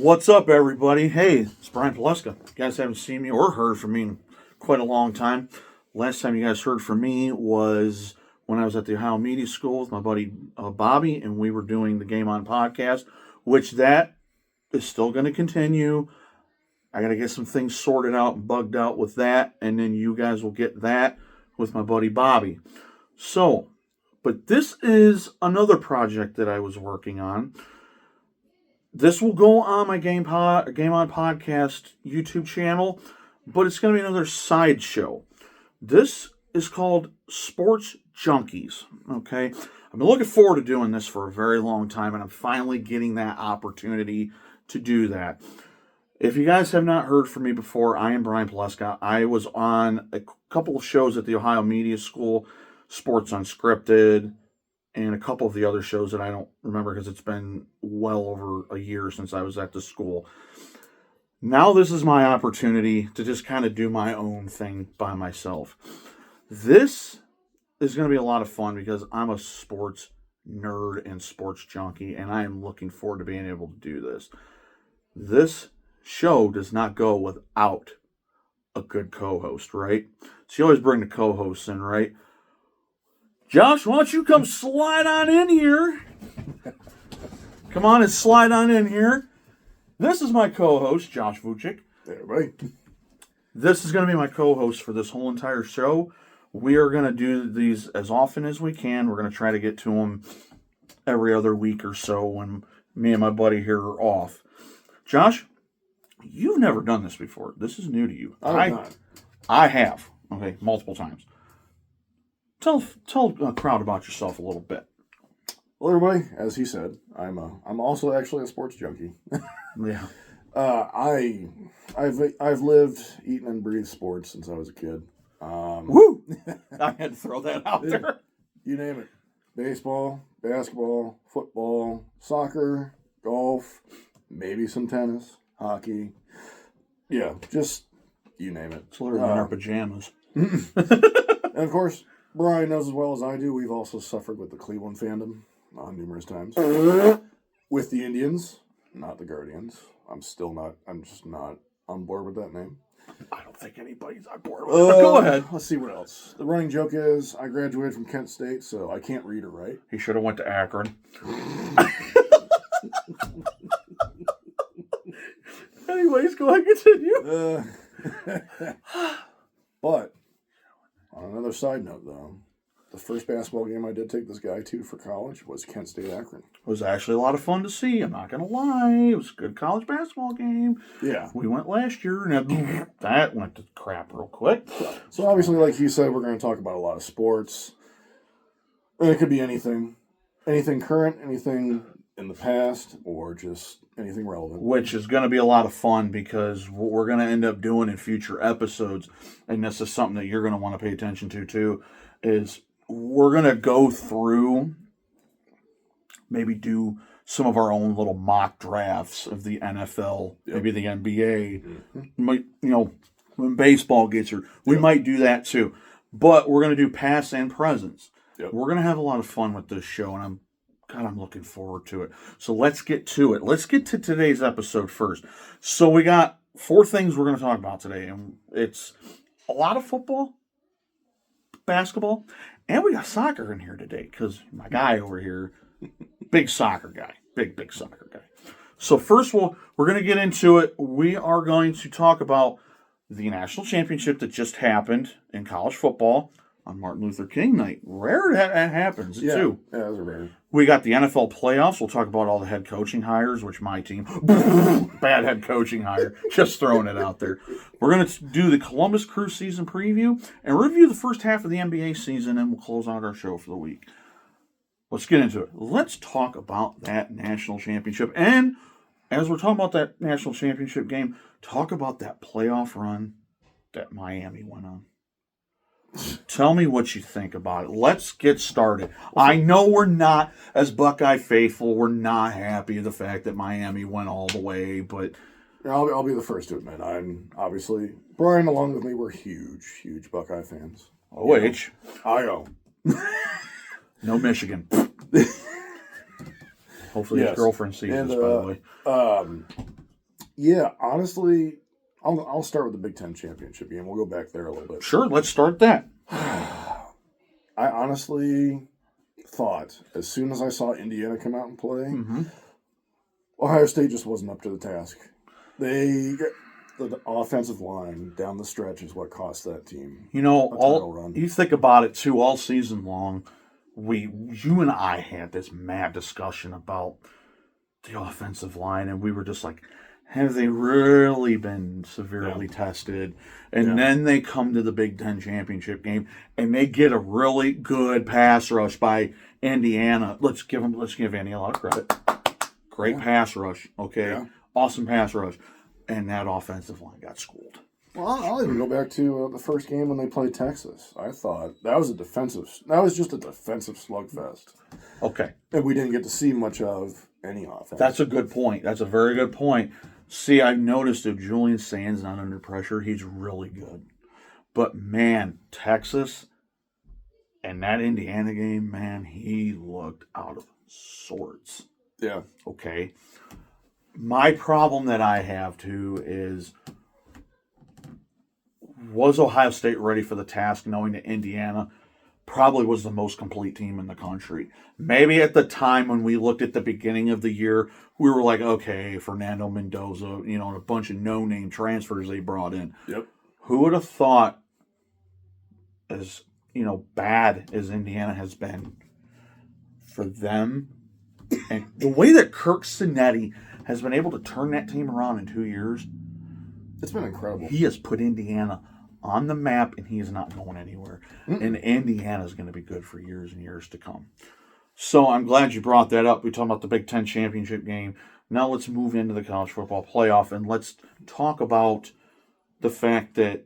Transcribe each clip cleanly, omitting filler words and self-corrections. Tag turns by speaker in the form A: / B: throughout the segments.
A: What's up, everybody? Hey, it's Brian Paleska. You guys haven't seen me or heard from me in quite a long time. Last time you guys heard from me was when I was at the Ohio Media School with my buddy Bobby, and we were doing the Game On podcast, which that is still going to continue. I got to get some things sorted out and bugged out with that, and then you guys will get that with my buddy Bobby. So, but this is another project that I was working on. This will go on my Game On Podcast YouTube channel, but it's going to be another sideshow. This is called Sports Junkies, okay? I've been looking forward to doing this for a very long time, and I'm finally getting that opportunity to do that. If you guys have not heard from me before, I am Brian Paleska. I was on a couple of shows at the Ohio Media School, Sports Unscripted, and a couple of the other shows that I don't remember because it's been well over a year since I was at the school. Now this is my opportunity to just kind of do my own thing by myself. This is going to be a lot of fun because I'm a sports nerd and sports junkie, and I am looking forward to being able to do this. This show does not go without a good co-host, right? So you always bring the co-hosts in, right? Josh, why don't you come slide on in here? Come on and slide on in here. This is my co-host, Josh Vucic.
B: Hey, everybody.
A: This is going to be my co-host for this whole entire show. We are going to do these as often as we can. We're going to try to get to them every other week or so when me and my buddy here are off. Josh, you've never done this before. This is new to you. I have. Okay, multiple times. Tell a crowd about yourself a little bit.
B: Well, everybody, as he said, I'm also actually a sports junkie.
A: Yeah.
B: I've lived, eaten, and breathed sports since I was a kid.
A: Woo! I had to throw that out there.
B: You name it: baseball, basketball, football, soccer, golf, maybe some tennis, hockey. Yeah, just you name it.
A: It's literally in our pajamas.
B: And of course, Brian knows as well as I do, we've also suffered with the Cleveland fandom numerous times. With the Indians, not the Guardians. I'm just not on board with that name.
A: I don't think anybody's on board with it. But go ahead.
B: Let's see what else. The running joke is, I graduated from Kent State, so I can't read or write.
A: He should have went to Akron. Anyways, go ahead and continue.
B: But, on another side note, though, the first basketball game I did take this guy to for college was Kent State Akron.
A: It was actually a lot of fun to see. I'm not going to lie. It was a good college basketball game.
B: Yeah.
A: We went last year, and that went to crap real quick.
B: So obviously, like you said, we're going to talk about a lot of sports. And it could be anything. Anything current, anything in the past, or just anything relevant.
A: Which is going to be a lot of fun because what we're going to end up doing in future episodes, and this is something that you're going to want to pay attention to too, is we're going to go through, maybe do some of our own little mock drafts of the NFL, maybe the NBA. Might, when baseball gets here, we might do that too. But we're going to do past and presents. We're going to have a lot of fun with this show, and I'm looking forward to it. So let's get to it. Let's get to today's episode first. So we got 4 things we're going to talk about today, and it's a lot of football, basketball, and we got soccer in here today because my guy over here, big soccer guy, big soccer guy. So first we're going to get into it. We are going to talk about the national championship that just happened in college football on Martin Luther King night. Rare that happens, too.
B: Yeah, that's rare.
A: We got the NFL playoffs. We'll talk about all the head coaching hires, which my team, bad head coaching hire, just throwing it out there. We're going to do the Columbus Crew season preview and review the first half of the NBA season, and we'll close out our show for the week. Let's get into it. Let's talk about that national championship. And as we're talking about that national championship game, talk about that playoff run that Miami went on. Tell me what you think about it. Let's get started. I know we're not, as Buckeye faithful, we're not happy with the fact that Miami went all the way, but...
B: I'll be the first to admit, I'm obviously... Brian, along with me, we're huge Buckeye fans.
A: OH.
B: I-O.
A: No Michigan. Hopefully his girlfriend sees this, by the way.
B: Yeah, honestly, I'll start with the Big Ten championship game. We'll go back there a little bit.
A: Sure, let's start that.
B: I honestly thought as soon as I saw Indiana come out and play,
A: Mm-hmm.
B: Ohio State just wasn't up to the task. The offensive line down the stretch is what cost that team
A: You know,
B: a title run.
A: you think about it too. All season long, you and I had this mad discussion about the offensive line, and we were just like, have they really been severely tested? And then they come to the Big Ten championship game, and they get a really good pass rush by Indiana. Let's give Indiana a lot of credit. Great pass rush, okay?
B: Yeah.
A: Awesome pass rush. And that offensive line got schooled.
B: Well, I'll even go back to the first game when they played Texas. I thought that was just a defensive slugfest.
A: Okay.
B: And we didn't get to see much of any offense.
A: That's a good point. That's a very good point. See, I've noticed if Julian Sand's not under pressure, he's really good. But, man, Texas and that Indiana game, man, he looked out of sorts.
B: Yeah.
A: Okay. My problem that I have, too, is was Ohio State ready for the task knowing that Indiana probably was the most complete team in the country? Maybe at the time when we looked at the beginning of the year, we were like, okay, Fernando Mendoza, and a bunch of no-name transfers they brought in.
B: Yep.
A: Who would have thought, as bad as Indiana has been, for them, and the way that Kirk Cinetti has been able to turn that team around in 2 years,
B: it's been incredible.
A: He has put Indiana on the map, and he is not going anywhere. And Indiana is going to be good for years and years to come. So I'm glad you brought that up. We talked about the Big Ten championship game. Now let's move into the college football playoff, and let's talk about the fact that,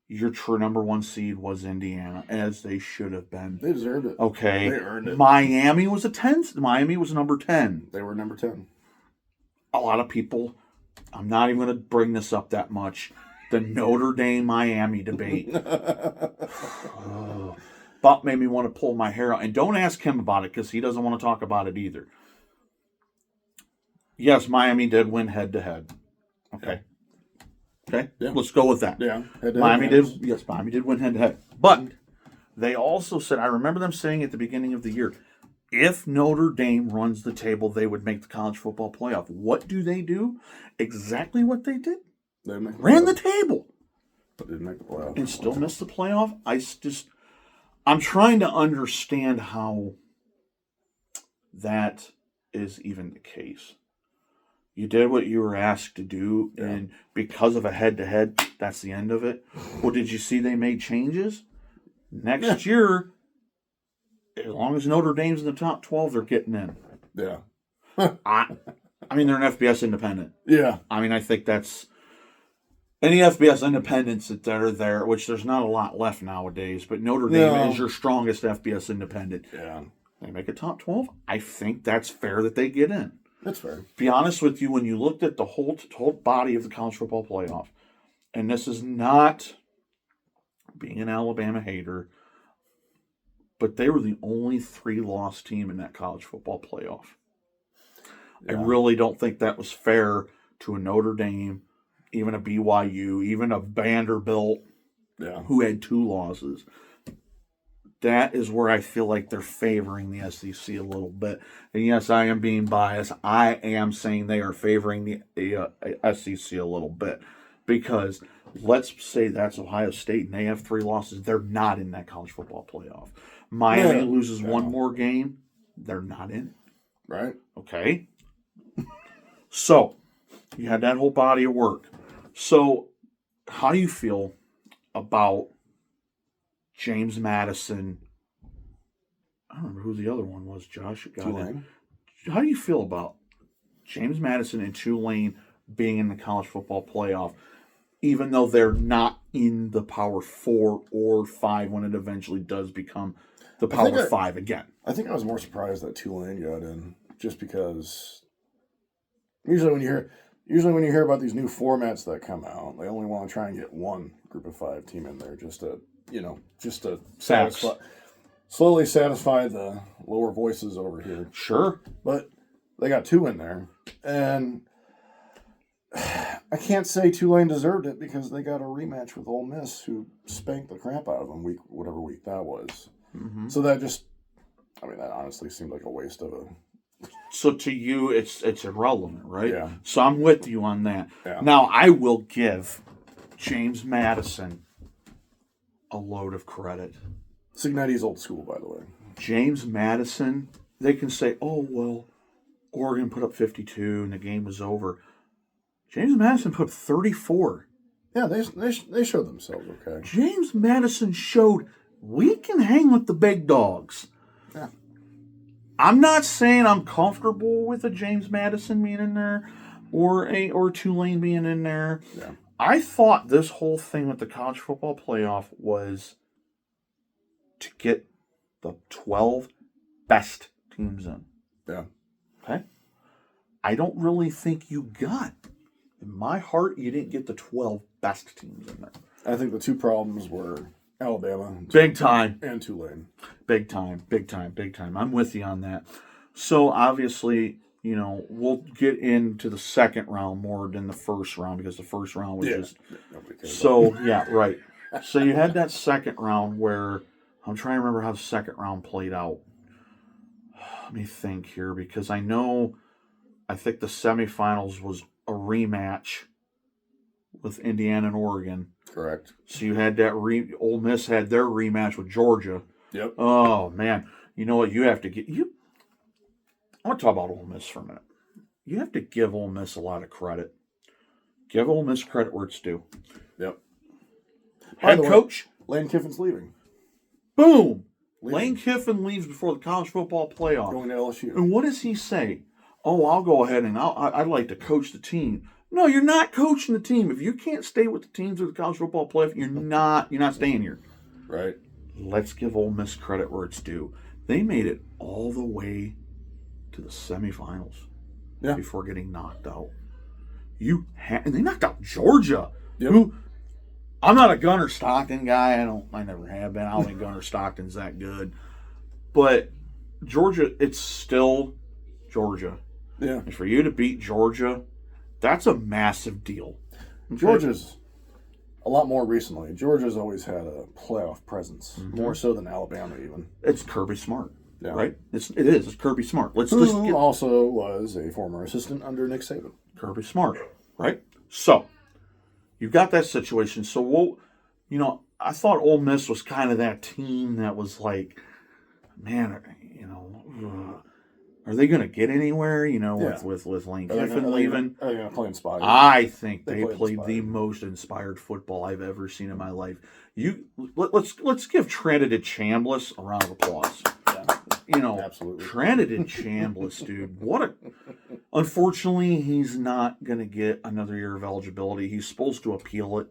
A: your true number one seed was Indiana, as they should have been.
B: They deserved it.
A: Okay.
B: They earned it.
A: Miami was Miami was number 10.
B: They were number 10.
A: A lot of people, I'm not even going to bring this up that much, the Notre Dame-Miami debate. Buck made me want to pull my hair out. And don't ask him about it because he doesn't want to talk about it either. Yes, Miami did win head-to-head. Okay. Okay?
B: Yeah.
A: Let's go with that.
B: Yeah.
A: Miami did win head-to-head. But they also said, I remember them saying at the beginning of the year, if Notre Dame runs the table, they would make the college football playoff. What do? Exactly what they did.
B: They
A: ran the table.
B: But didn't make the playoff.
A: And still missed the playoff. I'm trying to understand how that is even the case. You did what you were asked to do, and because of a head-to-head, that's the end of it. Well, did you see they made changes? Next year, as long as Notre Dame's in the top 12, they're getting in.
B: Yeah.
A: I mean, they're an FBS independent.
B: Yeah.
A: I mean, I think that's any FBS independents that are there, which there's not a lot left nowadays, but Notre Dame is your strongest FBS independent.
B: Yeah.
A: They make a top 12. I think that's fair that they get in.
B: That's fair.
A: Be honest with you, when you looked at the whole body of the college football playoff, and this is not being an Alabama hater, but they were the only 3-loss team in that college football playoff. Yeah. I really don't think that was fair to a Notre Dame, even a BYU, even a Vanderbilt, who had 2 losses. That is where I feel like they're favoring the SEC a little bit. And yes, I am being biased. I am saying they are favoring the SEC a little bit. Because let's say that's Ohio State and they have 3 losses. They're not in that college football playoff. Miami loses one more game. They're not in.
B: Right.
A: Okay. So, you had that whole body of work. So, how do you feel about James Madison? I don't remember who the other one was, Josh.
B: Tulane.
A: How do you feel about James Madison and Tulane being in the college football playoff, even though they're not in the Power 4 or 5 when it eventually does become the Power 5 again?
B: I think I was more surprised that Tulane got in, just because usually when you hear about these new formats that come out, they only want to try and get one Group of 5 team in there just to slowly satisfy the lower voices over here.
A: Sure.
B: But they got 2 in there. And I can't say Tulane deserved it because they got a rematch with Ole Miss, who spanked the crap out of them whatever week that was.
A: Mm-hmm.
B: So that that honestly seemed like a waste of a.
A: So to you, it's irrelevant, right?
B: Yeah.
A: So I'm with you on that.
B: Yeah.
A: Now, I will give James Madison a load of credit.
B: Signetti's old school, by the way.
A: James Madison, they can say, oh, well, Oregon put up 52 and the game was over. James Madison put up 34.
B: Yeah, they showed themselves okay.
A: James Madison showed we can hang with the big dogs.
B: Yeah.
A: I'm not saying I'm comfortable with a James Madison being in there or Tulane being in there.
B: Yeah.
A: I thought this whole thing with the college football playoff was to get the 12 best teams in.
B: Yeah.
A: Okay? I don't really think you got. In my heart, you didn't get the 12 best teams in there.
B: I think the two problems were Alabama.
A: Big time.
B: And Tulane.
A: Big time. I'm with you on that. So, obviously, we'll get into the second round more than the first round because the first round was just... So, yeah, right. So, you had that second round where... I'm trying to remember how the second round played out. Let me think here because I think the semifinals was a rematch with Indiana and Oregon.
B: Correct.
A: So you had that Ole Miss had their rematch with Georgia.
B: Yep.
A: Oh man, you know what? You have to get you. I want to talk about Ole Miss for a minute. You have to give Ole Miss a lot of credit. Give Ole Miss credit where it's due.
B: Yep.
A: Head coach
B: Lane Kiffin's leaving.
A: Boom. Lane Kiffin leaves before the college football playoff.
B: Going to LSU.
A: And what does he say? Oh, I'll go ahead and I'd like to coach the team. No, you're not coaching the team. If you can't stay with the teams of the college football playoff, you're not staying here.
B: Right.
A: Let's give Ole Miss credit where it's due. They made it all the way to the semifinals before getting knocked out. And they knocked out Georgia.
B: Yep.
A: Who I'm not a Gunnar Stockton guy. I never have been. I don't think Gunnar Stockton's that good. But Georgia, it's still Georgia.
B: Yeah.
A: And for you to beat Georgia, that's a massive deal.
B: Okay? Georgia's a lot more recently. Georgia's always had a playoff presence, more so than Alabama even.
A: It's Kirby Smart, right? It is. It's Kirby Smart.
B: Who also was a former assistant under Nick Saban.
A: Kirby Smart, right? So, you've got that situation. So, I thought Ole Miss was kind of that team that was like, man, are they going to get anywhere, with Lane Kiffin leaving?
B: Are they going to play inspired?
A: I think they played the most inspired football I've ever seen in my life. Let's give Trinidad Chambliss a round of applause.
B: Absolutely.
A: Trinidad Chambliss, dude. Unfortunately, he's not going to get another year of eligibility. He's supposed to appeal it,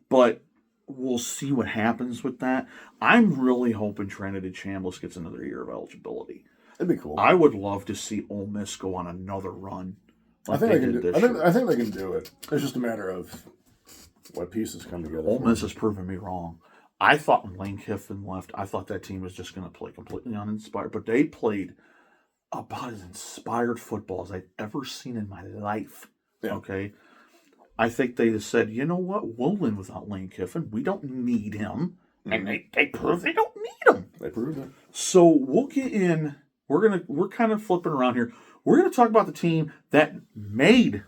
A: but we'll see what happens with that. I'm really hoping Trinidad Chambliss gets another year of eligibility.
B: It'd be cool.
A: I would love to see Ole Miss go on another run.
B: I think they can do it. I think they can do it. It's just a matter of what pieces come together.
A: Ole Miss has proven me wrong. I thought when Lane Kiffin left, I thought that team was just going to play completely uninspired. But they played about as inspired football as I've ever seen in my life.
B: Yeah.
A: Okay? I think they just said, you know what? We'll win without Lane Kiffin. We don't need him. Mm-hmm. And they proved they don't need him.
B: They proved it.
A: So we'll get in. We're kind of flipping around here. We're going to talk about the team that made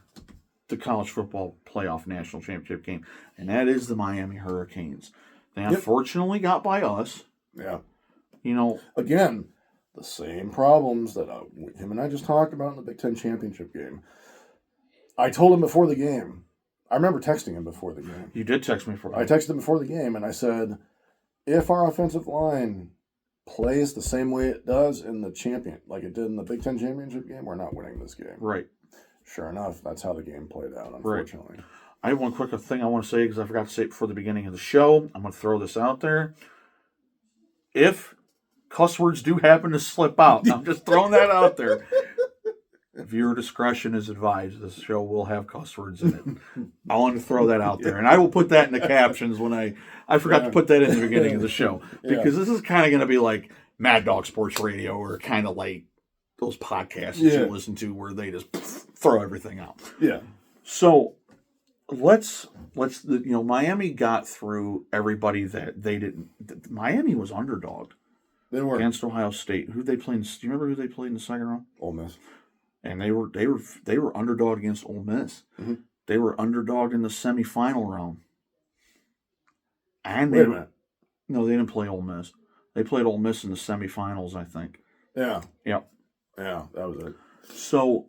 A: the college football playoff national championship game, and that is the Miami Hurricanes. They unfortunately got by us.
B: Yeah.
A: Again,
B: the same problems that him and I just talked about in the Big Ten championship game. I told him before the game. I remember texting him before the game.
A: You did text me before the game.
B: I texted him before the game, and I said, if our offensive line plays the same way it does in the like it did in the Big Ten championship game, we're not winning this game.
A: Right.
B: Sure enough, that's how the game played out, unfortunately.
A: Right. I have one quick thing I want to say because I forgot to say it before the beginning of the show. I'm going to throw this out there. If cuss words do happen to slip out, I'm just throwing that out there. Viewer discretion is advised. This show will have cuss words in it. I want to throw that out there. And I will put that in the captions when I forgot to put that in the beginning of the show. Because this is kind of going to be like Mad Dog Sports Radio or kind of like those podcasts that you listen to where they just throw everything out.
B: Yeah.
A: So Miami got through everybody that they didn't. Miami was underdog
B: They were
A: against Ohio State. Who they played? Do you remember who they played in the second round?
B: Ole Miss.
A: And they were underdog against Ole Miss.
B: Mm-hmm.
A: They were underdog in the semifinal round. And
B: Wait a minute.
A: no, they didn't play Ole Miss. They played Ole Miss in the semifinals, I think.
B: Yeah.
A: Yep.
B: Yeah, that was it.
A: So,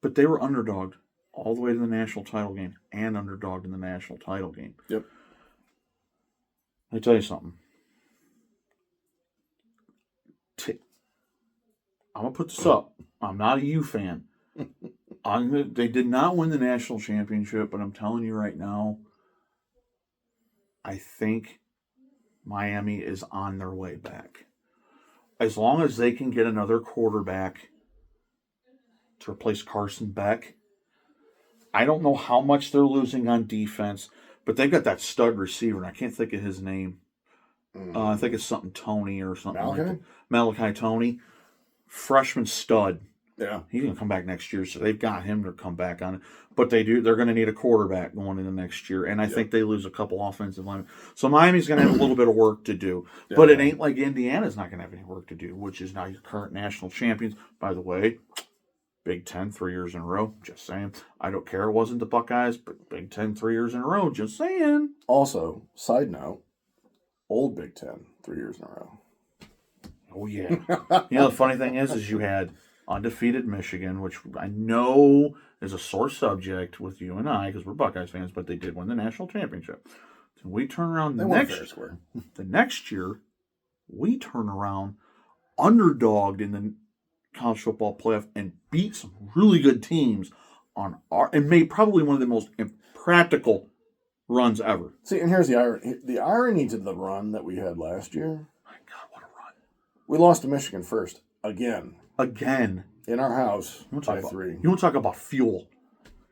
A: but they were underdogged all the way to the national title game and underdogged in the national title game.
B: Yep.
A: Let me tell you something. I'm going to put this up. I'm not a U fan. They did not win the national championship, but I'm telling you right now, I think Miami is on their way back. As long as they can get another quarterback to replace Carson Beck, I don't know how much they're losing on defense, but they've got that stud receiver, and I can't think of his name. I think it's something Tony or something like that. Malachi Tony. Freshman stud.
B: Yeah.
A: He's going to come back next year, so they've got him to come back on it. But they're going to need a quarterback going into next year, and I think they lose a couple offensive linemen. So Miami's going to have a little bit of work to do. But it ain't like Indiana's not going to have any work to do, which is now your current national champions. By the way, Big Ten 3 years in a row. Just saying. I don't care it wasn't the Buckeyes, but Big Ten 3 years in a row. Just saying.
B: Also, side note, old Big Ten 3 years in a row.
A: Oh, yeah. The funny thing is you had undefeated Michigan, which I know is a sore subject with you and I because we're Buckeyes fans, but they did win the national championship. So we turn around the next year, we turn around underdogged in the college football playoff and beat some really good teams and made probably one of the most impractical runs ever.
B: See, and here's the irony. The irony to the run that we had last year.
A: My God, what a run.
B: We lost to Michigan first. Again. In our house by 3.
A: You want to talk about fuel.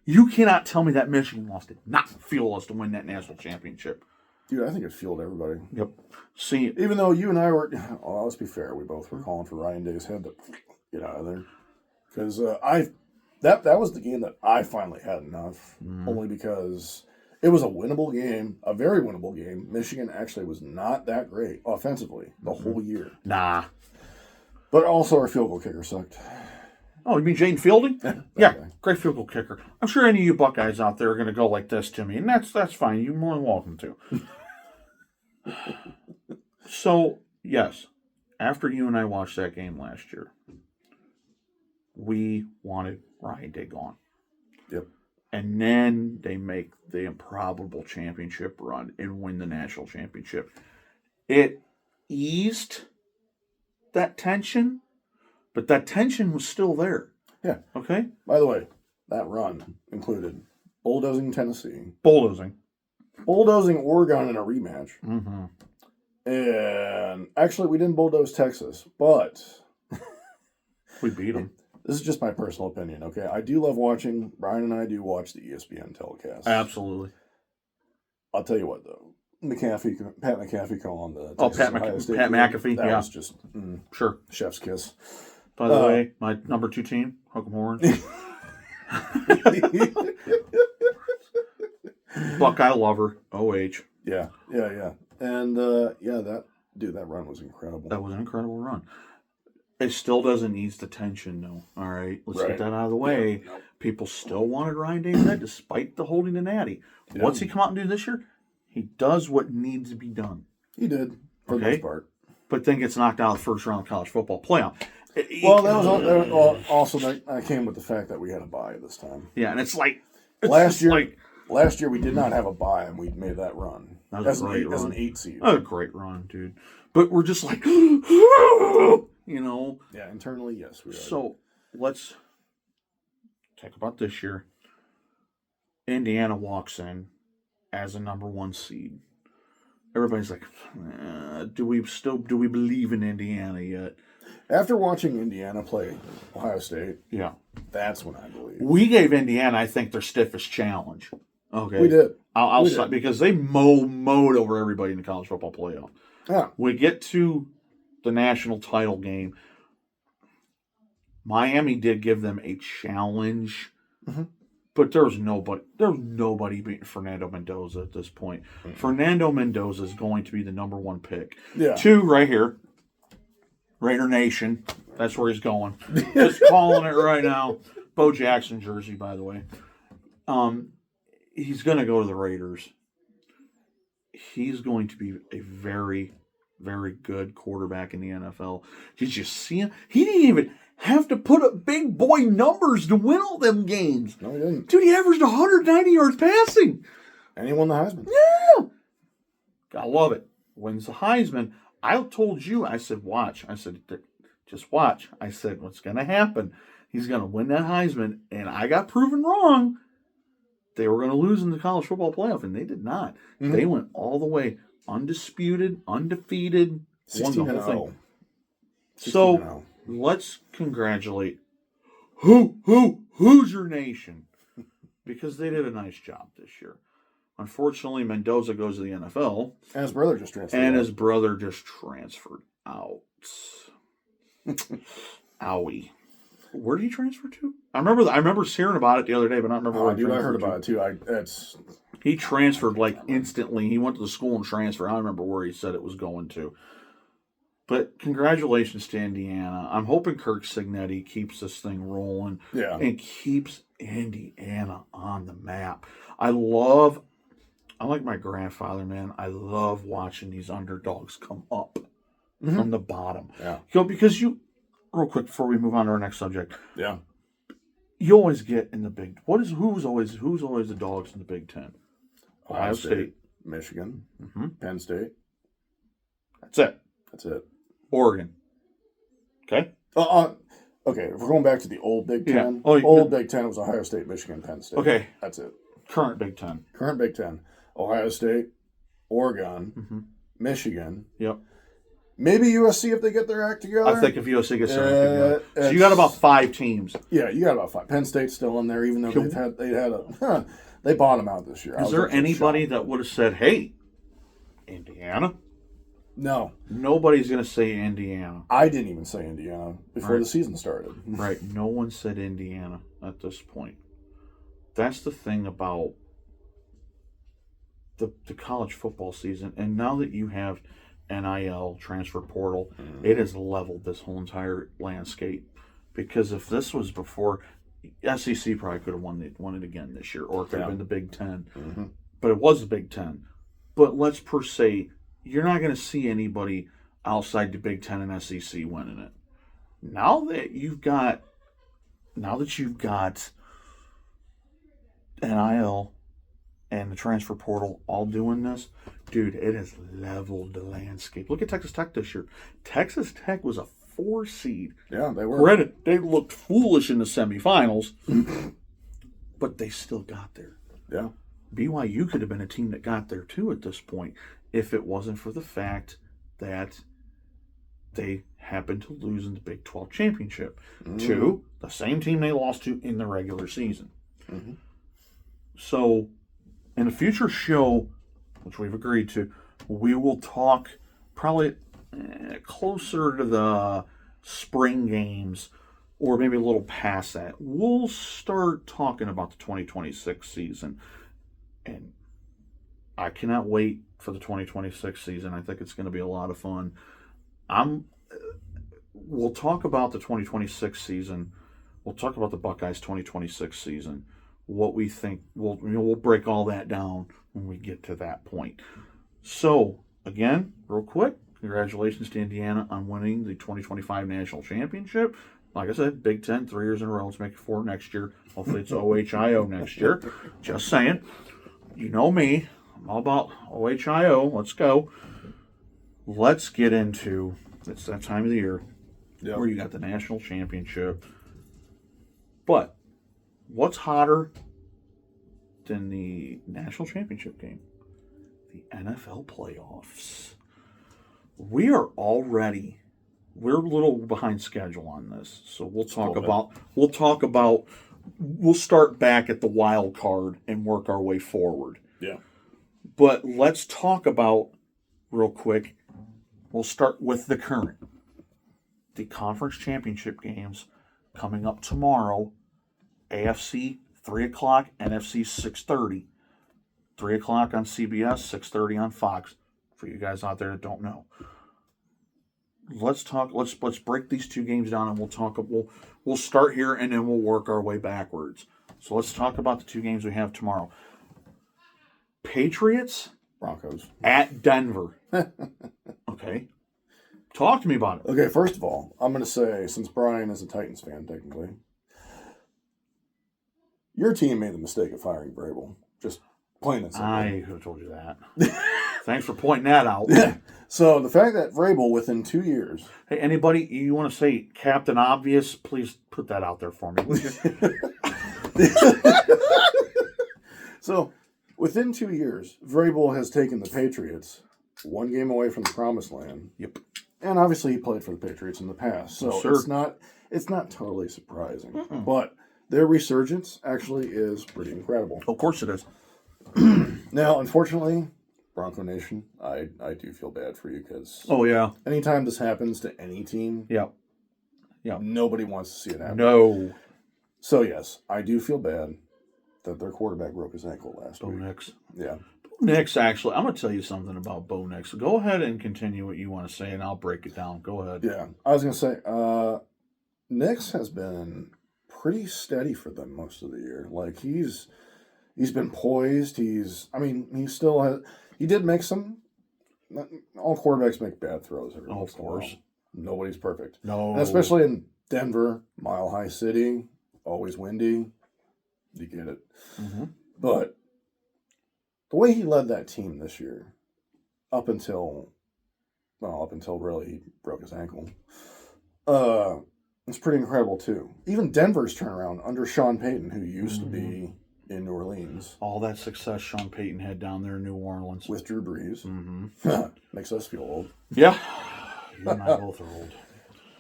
A: You cannot tell me that Michigan lost did not fuel us to win that national championship.
B: Dude, I think it fueled everybody.
A: Yep. See,
B: even though you and I were, well, let's be fair, we both were calling for Ryan Day's head to get out of there. Because that was the game that I finally had enough. Only because it was a winnable game, a very winnable game. Michigan actually was not that great offensively the whole year.
A: Nah.
B: But also our field goal kicker sucked.
A: Oh, you mean Jane Fielding? Yeah, great field goal kicker. I'm sure any of you Buckeyes out there are going to go like this to me, and that's fine. You're more than welcome to. So, yes, after you and I watched that game last year, we wanted Ryan Day gone.
B: Yep.
A: And then they make the improbable championship run and win the national championship. It eased that tension, but that tension was still there.
B: Yeah.
A: Okay?
B: By the way, that run included bulldozing Tennessee.
A: Bulldozing
B: Oregon in a rematch.
A: Mm-hmm.
B: And actually, we didn't bulldoze Texas, but
A: we beat them.
B: This is just my personal opinion, okay? I do love watching, Brian and I do watch the ESPN telecast.
A: Absolutely.
B: I'll tell you what, though. Pat McAfee calling the
A: Pat McAfee,
B: that was just
A: sure
B: chef's kiss.
A: By the way, my number 2 team, Hook'em Horns. Buckeye lover, OH.
B: Yeah. And that run was incredible.
A: That was an incredible run. It still doesn't ease the tension, though. All right, let's get that out of the way. Yeah. People still wanted Ryan Day's head despite the holding the natty. Yeah. What's he come out and do this year? He does what needs to be done.
B: He did, for the most part.
A: But then gets knocked out of the first round of college football playoff.
B: Well, that was also that came with the fact that we had a bye this time.
A: Yeah, and it's like
B: last year we did not have a bye and we made that run.
A: That was
B: as an 8 seed.
A: A great run, dude. But we're just like, you know.
B: Yeah, internally, yes, we are.
A: So let's talk about this year. Indiana walks in as a number 1 seed. Everybody's like, do we believe in Indiana yet? After watching Indiana play Ohio State, that's when I believe. We gave Indiana, I think, their stiffest challenge. Okay,
B: we did.
A: I'll say, because they mowed over everybody in the college football playoff.
B: Yeah,
A: we get to the national title game. Miami did give them a challenge, But there's nobody beating Fernando Mendoza at this point. Mm-hmm. Fernando Mendoza is going to be the number 1 pick.
B: Yeah.
A: 2 right here. Raider Nation. That's where he's going. Just calling it right now. Bo Jackson jersey, by the way. He's going to go to the Raiders. He's going to be a very, very good quarterback in the NFL. Did you see him? He didn't even have to put up big boy numbers to win all them games.
B: No, he didn't.
A: Dude, he averaged 190 yards passing.
B: And he won the Heisman.
A: Yeah. I love it. Wins the Heisman. I told you, I said, watch. I said, just watch. I said, what's going to happen? He's going to win that Heisman. And I got proven wrong. They were going to lose in the college football playoff, and they did not. Mm-hmm. They went all the way, undisputed, undefeated, won the whole thing. So let's congratulate Hoosier Nation, because they did a nice job this year. Unfortunately, Mendoza goes to the NFL.
B: And his brother just transferred out. Owie. Where did he transfer to? I remember hearing about it the other day, but I don't remember where he transferred. I heard about it too.
A: He transferred like instantly. He went to the school and transferred. I don't remember where he said it was going to. But congratulations to Indiana. I'm hoping Kirk Cignetti keeps this thing rolling and keeps Indiana on the map. I like my grandfather, man. I love watching these underdogs come up from the bottom.
B: Yeah.
A: Because real quick before we move on to our next subject.
B: Yeah.
A: You always get in the big. Who's always the dogs in the Big Ten? Ohio State,
B: Michigan, Penn State.
A: That's it. Oregon. Okay.
B: Okay. If we're going back to the old Big Ten, Big Ten was Ohio State, Michigan, Penn State.
A: Okay.
B: That's it.
A: Current Big Ten.
B: Ohio State, Oregon, Michigan.
A: Yep.
B: Maybe USC if they get their act together.
A: I think if USC gets their act together. So you got about 5 teams.
B: Yeah, you got about 5. Penn State's still in there, even though they bottom out this year.
A: Is there anybody that would have said, hey, Indiana?
B: No.
A: Nobody's going to say Indiana.
B: I didn't even say Indiana before the season started.
A: Right. No one said Indiana at this point. That's the thing about the college football season. And now that you have NIL, transfer portal, it has leveled this whole entire landscape. Because if this was before, SEC probably could have won it again this year, or it could have been the Big Ten. But it was the Big Ten. But let's per se, you're not going to see anybody outside the Big Ten and SEC winning it. Now that you've got NIL and the transfer portal all doing this, dude, it has leveled the landscape. Look at Texas Tech this year. Texas Tech was a 4 seed.
B: Yeah, they were.
A: Granted, they looked foolish in the semifinals, but they still got there.
B: Yeah.
A: BYU could have been a team that got there too at this point if it wasn't for the fact that they happened to lose in the Big 12 championship to the same team they lost to in the regular season. So, in a future show, which we've agreed to, we will talk probably closer to the spring games or maybe a little past that. We'll start talking about the 2026 season. And I cannot wait for the 2026 season. I think it's going to be a lot of fun. We'll talk about the 2026 season. We'll talk about the Buckeyes 2026 season. What we think. We'll break all that down when we get to that point. So, again, real quick, congratulations to Indiana on winning the 2025 National Championship. Like I said, Big Ten, 3 years in a row. Let's make it 4 next year. Hopefully it's OHIO next year. Just saying. You know me. I'm all about OHIO. Let's go. Let's get into, it's that time of the year where you got the national championship. But what's hotter than the national championship game? The NFL playoffs. We're a little behind schedule on this. So we'll start back at the wild card and work our way forward.
B: Yeah.
A: But let's talk about, real quick, we'll start with the current. The conference championship games coming up tomorrow. AFC 3 o'clock, NFC 6:30. 3 o'clock on CBS, 6:30 on Fox. For you guys out there that don't know. Let's talk. Let's break these two games down, and we'll talk. We'll start here, and then we'll work our way backwards. So let's talk about the two games we have tomorrow. Patriots
B: Broncos
A: at Denver. Okay, talk to me about it.
B: Okay, first of all, I'm going to say, since Brian is a Titans fan, technically, your team made the mistake of firing Vrabel. Just plain and simple.
A: I have told you that. Thanks for pointing that out.
B: Yeah. So the fact that Vrabel, within 2 years...
A: Hey, anybody, you want to say Captain Obvious, please put that out there for me.
B: So, within 2 years, Vrabel has taken the Patriots 1 game away from the Promised Land.
A: Yep.
B: And obviously he played for the Patriots in the past. So
A: Sure.
B: it's not totally surprising. But their resurgence actually is pretty incredible.
A: Of course it is.
B: Now, unfortunately, Bronco Nation, I do feel bad for you because
A: Oh, yeah.
B: anytime this happens to any team,
A: Yep. Yep.
B: nobody wants to see it happen.
A: No.
B: So, yes, I do feel bad that their quarterback broke his ankle last
A: Bo
B: week.
A: Nix.
B: Yeah.
A: Bo Nix, actually, I'm going to tell you something about Bo Nix. Go ahead and continue what you want to say, and I'll break it down. Go ahead.
B: Yeah. I was going to say, Nix has been pretty steady for them most of the year. Like, he's been poised. He still has... He did make some... All quarterbacks make bad throws every once in a while. Of course. Nobody's perfect.
A: No.
B: And especially in Denver, Mile High City, always windy. You get it.
A: Mm-hmm.
B: But the way he led that team this year, up until really he broke his ankle, it's pretty incredible too. Even Denver's turnaround under Sean Payton, who used to be in New Orleans.
A: All that success Sean Payton had down there in New Orleans.
B: With Drew Brees.
A: Mm-hmm.
B: Makes us feel old.
A: Yeah. You and I both are old.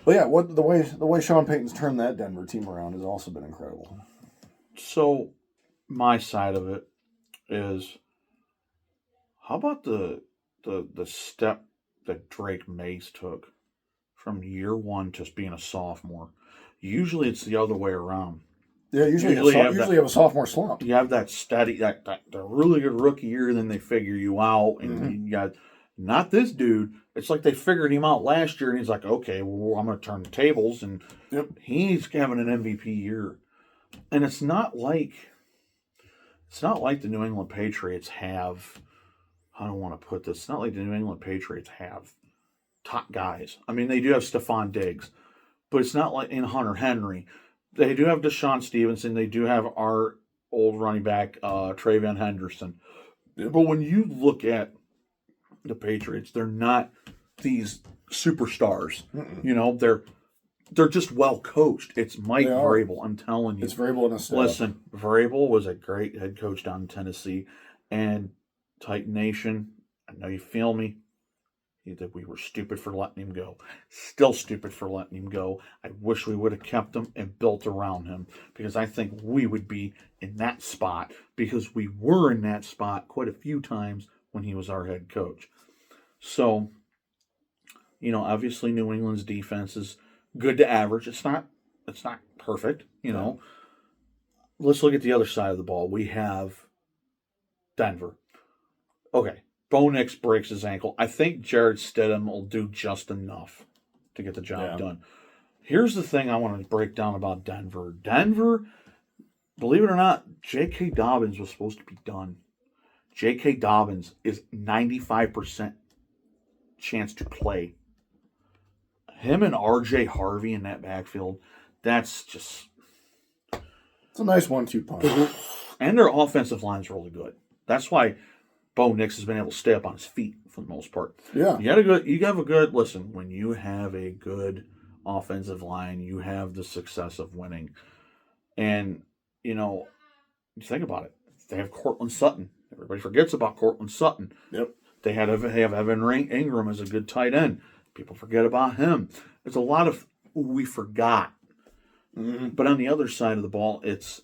B: But yeah, the way Sean Payton's turned that Denver team around has also been incredible.
A: So, my side of it is, how about the step that Drake Mays took from year one to being a sophomore? Usually it's the other way around.
B: Yeah, usually you have a sophomore slump.
A: You have that steady, that really good rookie year, and then they figure you out, and you got, not this dude. It's like they figured him out last year, and he's like, okay, well, I'm going to turn the tables, and he's having an MVP year. And it's not like the New England Patriots have, I don't want to put this, it's not like the New England Patriots have top guys. I mean, they do have Stephon Diggs, but it's not like in Hunter Henry. They do have Deshaun Stevenson. They do have our old running back, Travion Henderson. But when you look at the Patriots, they're not these superstars. You know, they're just well coached. It's Mike Vrabel. I'm telling you.
B: It's Vrabel and his staff.
A: Listen, Vrabel was a great head coach down in Tennessee. And Titan Nation, I know you feel me. That we were stupid for letting him go. Still stupid for letting him go. I wish we would have kept him and built around him, because I think we would be in that spot, because we were in that spot quite a few times when he was our head coach. So, you know, obviously New England's defense is good to average. It's not perfect, you know. Let's look at the other side of the ball. We have Denver. Okay. Bo Nix breaks his ankle. I think Jared Stidham will do just enough to get the job done. Here's the thing I want to break down about Denver. Denver, believe it or not, J.K. Dobbins was supposed to be done. J.K. Dobbins is 95% chance to play. Him and R.J. Harvey in that backfield, that's just...
B: It's a nice 1-2 punch.
A: And their offensive line's really good. That's why Bo Nix has been able to stay up on his feet for the most part.
B: Yeah.
A: Listen, when you have a good offensive line, you have the success of winning. And, you know, you think about it. They have Cortland Sutton. Everybody forgets about Cortland Sutton.
B: Yep.
A: They have Evan Ingram as a good tight end. People forget about him. There's a lot of we forgot. Mm-hmm. But on the other side of the ball, it's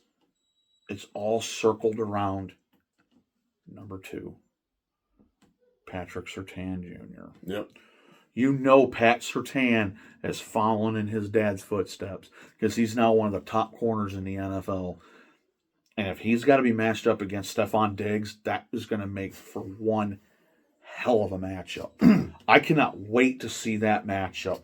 A: all circled around number 2, Patrick Surtain Jr.
B: Yep.
A: You know Pat Surtain has fallen in his dad's footsteps, because he's now one of the top corners in the NFL. And if he's got to be matched up against Stephon Diggs, that is going to make for one hell of a matchup. I cannot wait to see that matchup.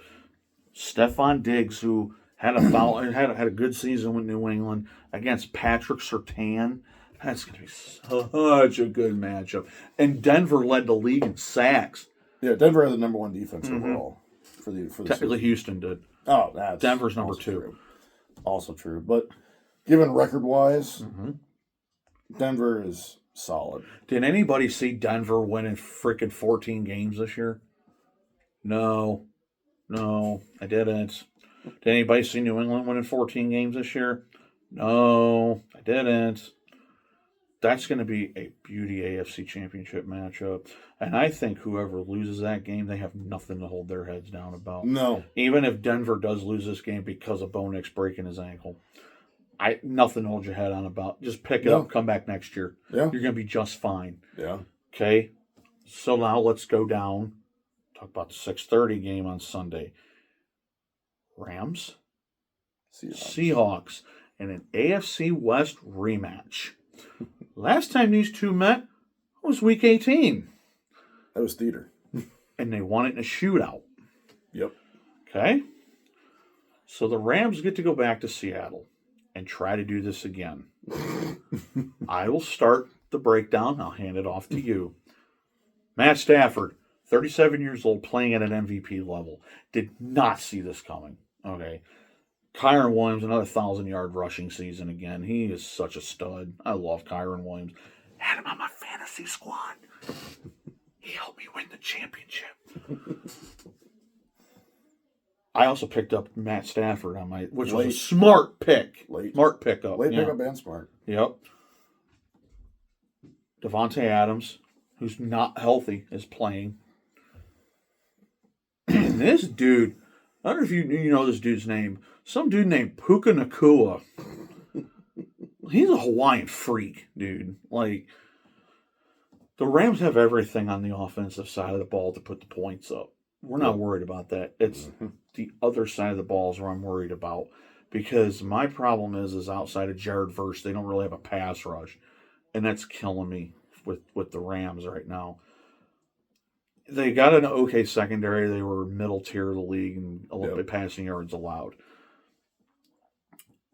A: Stephon Diggs, who had had a good season with New England, against Patrick Surtain. That's going to be such a good matchup. And Denver led the league in sacks.
B: Yeah, Denver had the number one defense overall for the
A: Technically,
B: season.
A: Houston did.
B: Oh, that's
A: Denver's number
B: also
A: 2.
B: True. Also true, but given record wise, Denver is solid.
A: Did anybody see Denver winning freaking 14 games this year? No, I didn't. Did anybody see New England winning 14 games this year? No, I didn't. That's going to be a beauty AFC championship matchup. And I think whoever loses that game, they have nothing to hold their heads down about.
B: No.
A: Even if Denver does lose this game because of Bo Nix breaking his ankle, nothing to hold your head on about. Just pick it up, come back next year.
B: Yeah.
A: You're going to be just fine.
B: Yeah.
A: Okay? So now let's go down. Talk about the 6:30 game on Sunday. Rams, Seahawks, and an AFC West rematch. Last time these two met was Week 18.
B: That was theater.
A: And they won it in a shootout.
B: Yep.
A: Okay? So the Rams get to go back to Seattle and try to do this again. I will start the breakdown. I'll hand it off to you. Matt Stafford, 37 years old, playing at an MVP level. Did not see this coming. Okay. Kyron Williams, another 1,000-yard rushing season again. He is such a stud. I love Kyron Williams. Had him on my fantasy squad. He helped me win the championship. I also picked up Matt Stafford on which was a smart pick. Smart pickup.
B: Late pickup and smart.
A: Yep. Devontae Adams, who's not healthy, is playing. And this dude, I don't know if you know this dude's name. Some dude named Puka Nakua. He's a Hawaiian freak, dude. Like, the Rams have everything on the offensive side of the ball to put the points up. We're not worried about that. It's the other side of the ball is where I'm worried about. Because my problem is outside of Jared Verse, they don't really have a pass rush. And that's killing me with the Rams right now. They got an okay secondary. They were middle tier of the league and a little bit passing yards allowed.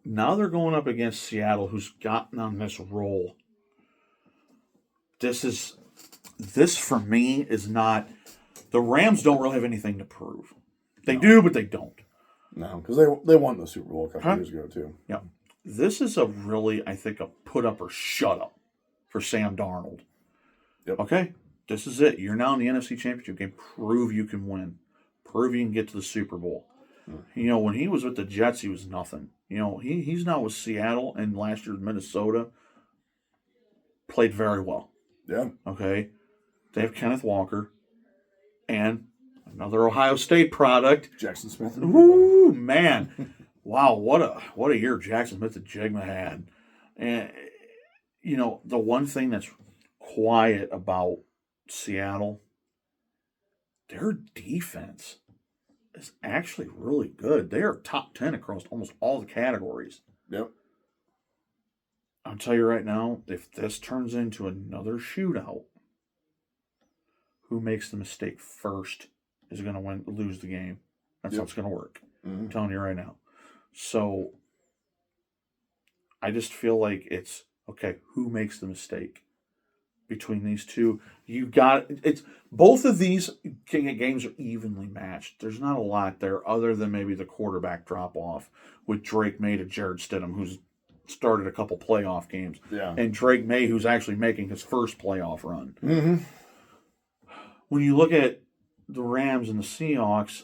A: Now they're going up against Seattle, who's gotten on this roll. This for me is not. The Rams don't really have anything to prove. They do, but they don't.
B: No, because they won the Super Bowl a couple years ago too.
A: Yeah, this is a really, I think, a put up or shut up for Sam Darnold.
B: Yep.
A: Okay, this is it. You're now in the NFC Championship game. Prove you can win. Prove you can get to the Super Bowl. You know, when he was with the Jets, he was nothing. You know, he's now with Seattle, and last year Minnesota played very well.
B: Yeah.
A: Okay. They have Kenneth Walker and another Ohio State product.
B: Jackson Smith.
A: Woo, man. Wow, what a year Jackson Smith and Jigma had. And, you know, the one thing that's quiet about Seattle, their defense is actually really good. They are top 10 across almost all the categories.
B: Yep.
A: I'll tell you right now, if this turns into another shootout, who makes the mistake first is going to lose the game. That's how it's going to work. I'm telling you right now. So I just feel like it's, okay, who makes the mistake between these two? Both of these games are evenly matched. There's not a lot there other than maybe the quarterback drop off with Drake May to Jared Stidham, who's started a couple playoff games. Yeah. And Drake May, who's actually making his first playoff run. Mm-hmm. When you look at the Rams and the Seahawks,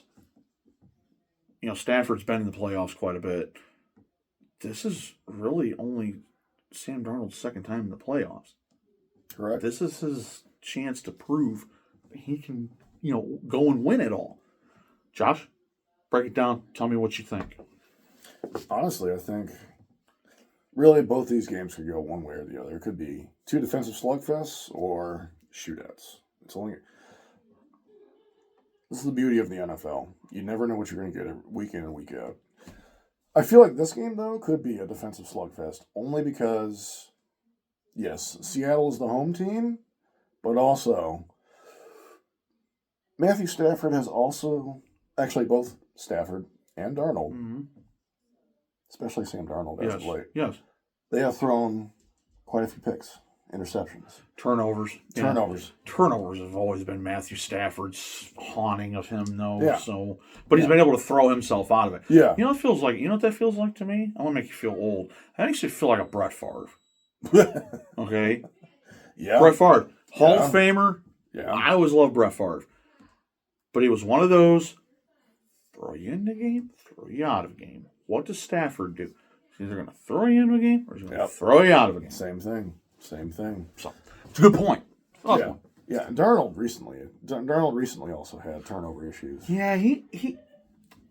A: you know, Stafford's been in the playoffs quite a bit. This is really only Sam Darnold's second time in the playoffs.
B: Correct.
A: This is his chance to prove he can, you know, go and win it all. Josh, break it down. Tell me what you think.
B: Honestly, I think really both these games could go one way or the other. It could be two defensive slugfests or shootouts. This is the beauty of the NFL. You never know what you're going to get week in and week out. I feel like this game, though, could be a defensive slugfest. Only because, yes, Seattle is the home team, but also Matthew Stafford has also, actually both Stafford and Darnold, especially Sam Darnold as of late.
A: Yes.
B: They have thrown quite a few picks, interceptions.
A: Turnovers.
B: Turnovers.
A: Yeah. Turnovers have always been Matthew Stafford's haunting of him, though.
B: Yeah.
A: So, but he's been able to throw himself out of it.
B: Yeah.
A: You know what it feels like? You know what that feels like to me? I want to make you feel old. I actually feel like a Brett Favre. Okay?
B: Yeah.
A: Brett Favre. Hall of Famer.
B: Yeah.
A: I always loved Brett Favre. But he was one of those, throw you in the game, throw you out of the game. What does Stafford do? He's either going to throw you in a game or he's going to throw you out of a game.
B: Same thing.
A: So, it's a good point.
B: Yeah. Yeah, and Darnold recently also had turnover issues.
A: Yeah, the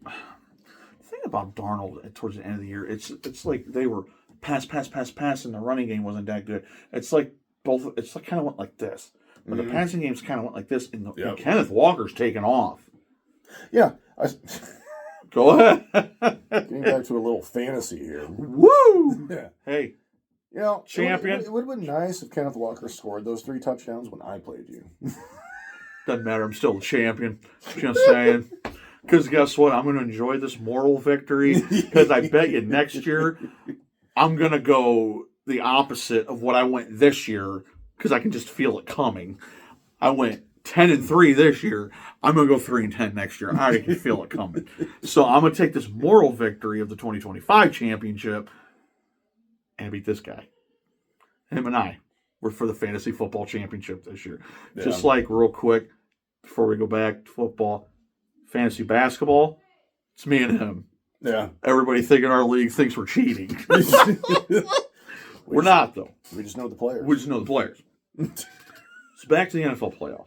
A: thing about Darnold towards the end of the year, it's like they were pass, and the running game wasn't that good. It's like it's like kind of went like this. But the passing games kind of went like this, and Kenneth Walker's taken off.
B: Yeah.
A: Go ahead.
B: Getting back to a little fantasy here.
A: Woo!
B: Yeah.
A: Hey.
B: You know,
A: champion.
B: It would have been nice if Kenneth Walker scored those 3 touchdowns when I played you.
A: Doesn't matter. I'm still the champion. Just saying. Because guess what? I'm going to enjoy this moral victory. Because I bet you next year I'm going to go the opposite of what I went this year. Because I can just feel it coming. I went 10-3 this year. I'm going to go 3-10 next year. I already can feel it coming. So I'm going to take this moral victory of the 2025 championship and beat this guy. Him and I were for the fantasy football championship this year. Yeah. Just like real quick, before we go back to football, fantasy basketball, it's me and him.
B: Yeah.
A: Everybody thinking our league thinks we're cheating. We're not, though.
B: We just know the players.
A: So back to the NFL playoffs.